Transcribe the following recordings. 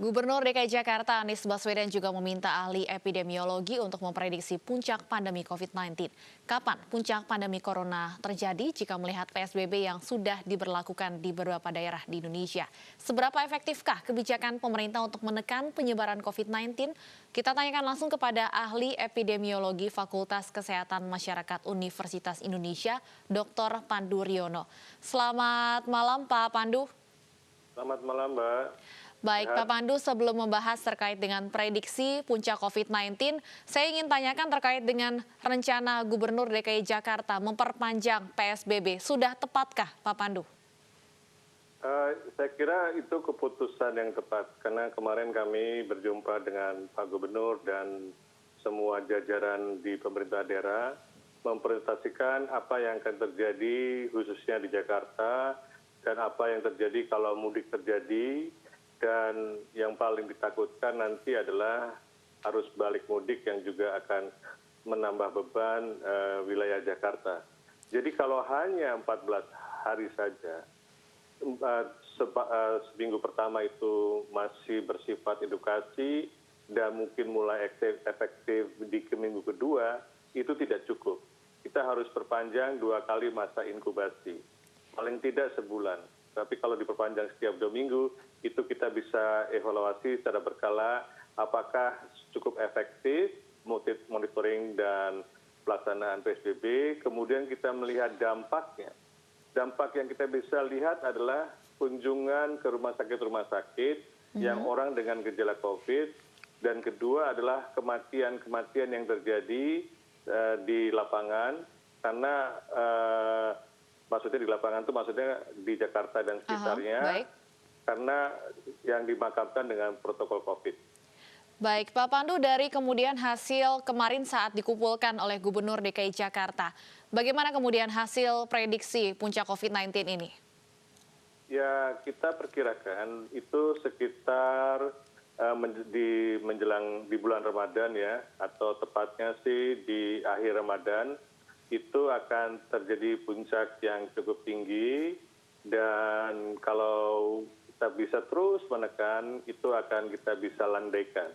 Gubernur DKI Jakarta Anies Baswedan juga meminta ahli epidemiologi untuk memprediksi puncak pandemi COVID-19. Kapan puncak pandemi corona terjadi jika melihat PSBB yang sudah diberlakukan di beberapa daerah di Indonesia? Seberapa efektifkah kebijakan pemerintah untuk menekan penyebaran COVID-19? Kita tanyakan langsung kepada ahli epidemiologi Fakultas Kesehatan Masyarakat Universitas Indonesia, Dr. Pandu Riono. Selamat malam Pak Pandu. Selamat malam, Mbak. Baik, Pak Pandu, sebelum membahas terkait dengan prediksi puncak COVID-19, saya ingin tanyakan terkait dengan rencana Gubernur DKI Jakarta memperpanjang PSBB. Sudah tepatkah, Pak Pandu? Saya kira itu keputusan yang tepat, karena kemarin kami berjumpa dengan Pak Gubernur dan semua jajaran di pemerintah daerah, mempresentasikan apa yang akan terjadi khususnya di Jakarta, dan apa yang terjadi kalau mudik terjadi. Dan yang paling ditakutkan nanti adalah arus balik mudik yang juga akan menambah beban wilayah Jakarta. Jadi kalau hanya 14 hari saja, seminggu pertama itu masih bersifat edukasi dan mungkin mulai efektif di minggu kedua, itu tidak cukup. Kita harus perpanjang 2 kali masa inkubasi, paling tidak sebulan. Tapi kalau diperpanjang setiap 2 minggu, itu kita bisa evaluasi secara berkala apakah cukup efektif monitoring dan pelaksanaan PSBB. Kemudian kita melihat dampaknya. Dampak yang kita bisa lihat adalah kunjungan ke rumah sakit yang orang dengan gejala COVID. Dan kedua adalah kematian-kematian yang terjadi di lapangan. Karena maksudnya di lapangan itu maksudnya di Jakarta dan sekitarnya. Baik. Karena yang dimakamkan dengan protokol COVID. Baik, Pak Pandu, dari kemudian hasil kemarin saat dikumpulkan oleh Gubernur DKI Jakarta, bagaimana kemudian hasil prediksi puncak COVID-19 ini? Ya, kita perkirakan itu sekitar menjelang di bulan Ramadan ya, atau tepatnya sih di akhir Ramadan, itu akan terjadi puncak yang cukup tinggi, dan kalau kita bisa terus menekan, itu akan kita bisa landaikan.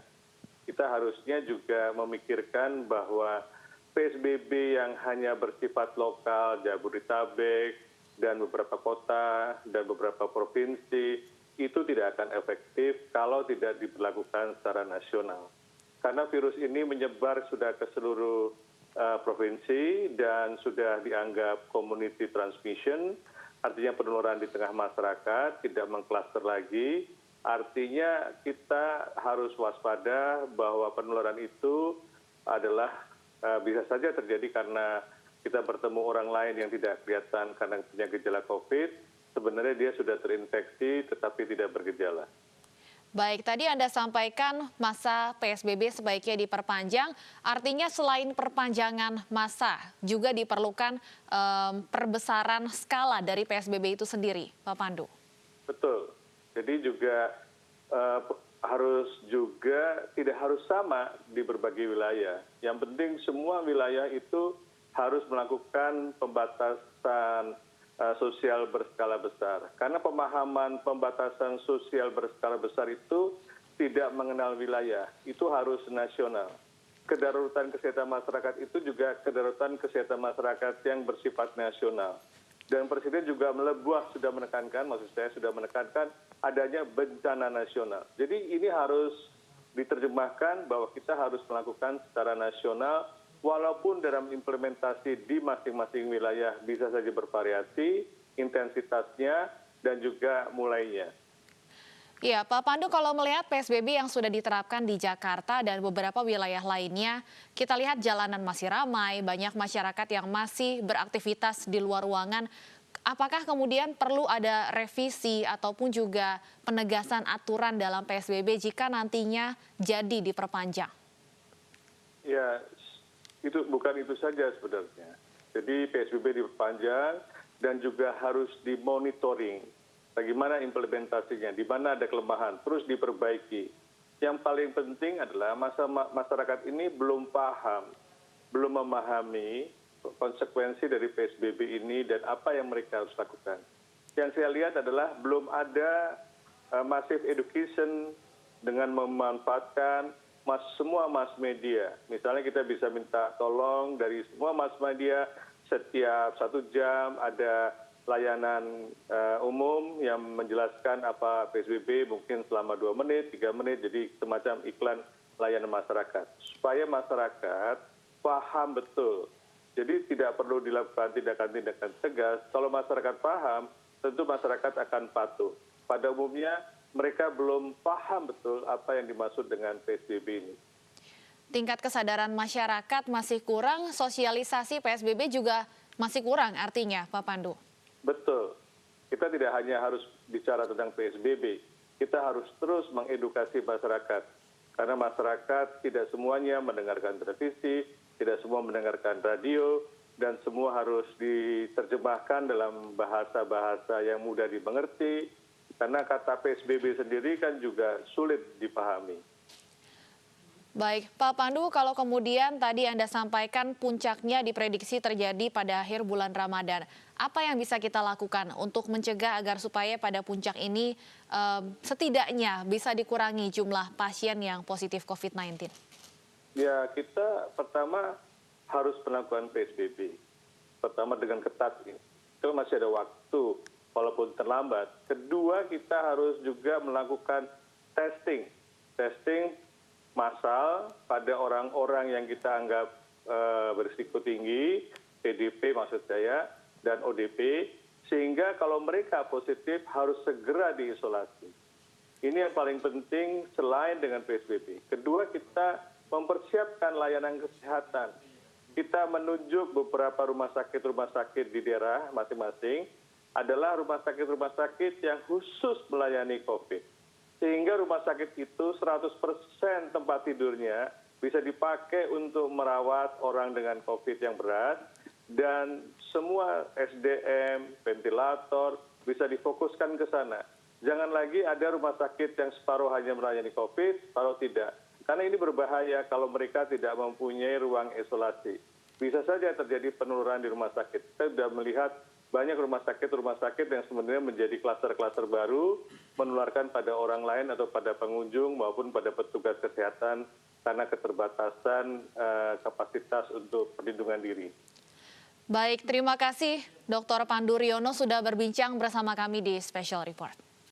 Kita harusnya juga memikirkan bahwa PSBB yang hanya bersifat lokal, Jabodetabek, dan beberapa kota, dan beberapa provinsi, itu tidak akan efektif kalau tidak diberlakukan secara nasional. Karena virus ini menyebar sudah ke seluruh provinsi dan sudah dianggap community transmission, artinya penularan di tengah masyarakat, tidak mengklaster lagi. Artinya kita harus waspada bahwa penularan itu adalah bisa saja terjadi karena kita bertemu orang lain yang tidak kelihatan karena punya gejala COVID. Sebenarnya dia sudah terinfeksi tetapi tidak bergejala. Baik, tadi Anda sampaikan masa PSBB sebaiknya diperpanjang, artinya selain perpanjangan masa juga diperlukan perbesaran skala dari PSBB itu sendiri, Pak Pandu. Betul, jadi juga harus juga tidak harus sama di berbagai wilayah. Yang penting semua wilayah itu harus melakukan pembatasan sosial berskala besar. Karena pemahaman pembatasan sosial berskala besar itu tidak mengenal wilayah, itu harus nasional. Kedaruratan kesehatan masyarakat itu juga kedaruratan kesehatan masyarakat yang bersifat nasional. Dan Presiden juga sudah menekankan, maksud saya sudah menekankan adanya bencana nasional. Jadi ini harus diterjemahkan bahwa kita harus melakukan secara nasional, walaupun dalam implementasi di masing-masing wilayah bisa saja bervariasi, intensitasnya, dan juga mulainya. Ya, Pak Pandu, kalau melihat PSBB yang sudah diterapkan di Jakarta dan beberapa wilayah lainnya, kita lihat jalanan masih ramai, banyak masyarakat yang masih beraktivitas di luar ruangan. Apakah kemudian perlu ada revisi ataupun juga penegasan aturan dalam PSBB jika nantinya jadi diperpanjang? Ya, bukan itu saja sebenarnya. Jadi PSBB diperpanjang dan juga harus dimonitoring. Bagaimana implementasinya, di mana ada kelemahan, terus diperbaiki. Yang paling penting adalah masyarakat ini belum paham, belum memahami konsekuensi dari PSBB ini dan apa yang mereka harus lakukan. Yang saya lihat adalah belum ada massive education dengan memanfaatkan semua mass media. Misalnya kita bisa minta tolong dari semua mass media setiap 1 jam ada layanan umum yang menjelaskan apa PSBB mungkin selama 2 menit, 3 menit, jadi semacam iklan layanan masyarakat. Supaya masyarakat paham betul. Jadi tidak perlu dilakukan tindakan-tindakan tegas. Kalau masyarakat paham, tentu masyarakat akan patuh. Pada umumnya mereka belum paham betul apa yang dimaksud dengan PSBB ini. Tingkat kesadaran masyarakat masih kurang, sosialisasi PSBB juga masih kurang artinya, Pak Pandu. Betul. Kita tidak hanya harus bicara tentang PSBB, kita harus terus mengedukasi masyarakat. Karena masyarakat tidak semuanya mendengarkan televisi, tidak semua mendengarkan radio, dan semua harus diterjemahkan dalam bahasa-bahasa yang mudah dimengerti. Karena kata PSBB sendiri kan juga sulit dipahami. Baik, Pak Pandu, kalau kemudian tadi Anda sampaikan puncaknya diprediksi terjadi pada akhir bulan Ramadan. Apa yang bisa kita lakukan untuk mencegah agar supaya pada puncak ini setidaknya bisa dikurangi jumlah pasien yang positif COVID-19? Ya, kita pertama harus melakukan PSBB. Pertama dengan ketat ini. Itu masih ada waktu, walaupun terlambat. Kedua, kita harus juga melakukan testing. Testing massal pada orang-orang yang kita anggap berisiko tinggi, PDP maksud saya, dan ODP, sehingga kalau mereka positif harus segera diisolasi. Ini yang paling penting selain dengan PSBB. Kedua, kita mempersiapkan layanan kesehatan. Kita menunjuk beberapa rumah sakit di daerah masing-masing adalah rumah sakit yang khusus melayani COVID. Sehingga rumah sakit itu 100% tempat tidurnya bisa dipakai untuk merawat orang dengan COVID yang berat, dan semua SDM, ventilator bisa difokuskan ke sana. Jangan lagi ada rumah sakit yang separuh hanya melayani COVID, separuh tidak. Karena ini berbahaya kalau mereka tidak mempunyai ruang isolasi. Bisa saja terjadi penurunan di rumah sakit. Kita sudah melihat banyak rumah sakit yang sebenarnya menjadi klaster-klaster baru, menularkan pada orang lain atau pada pengunjung maupun pada petugas kesehatan karena keterbatasan kapasitas untuk perlindungan diri. Baik, terima kasih Dr. Pandu Riono sudah berbincang bersama kami di Special Report.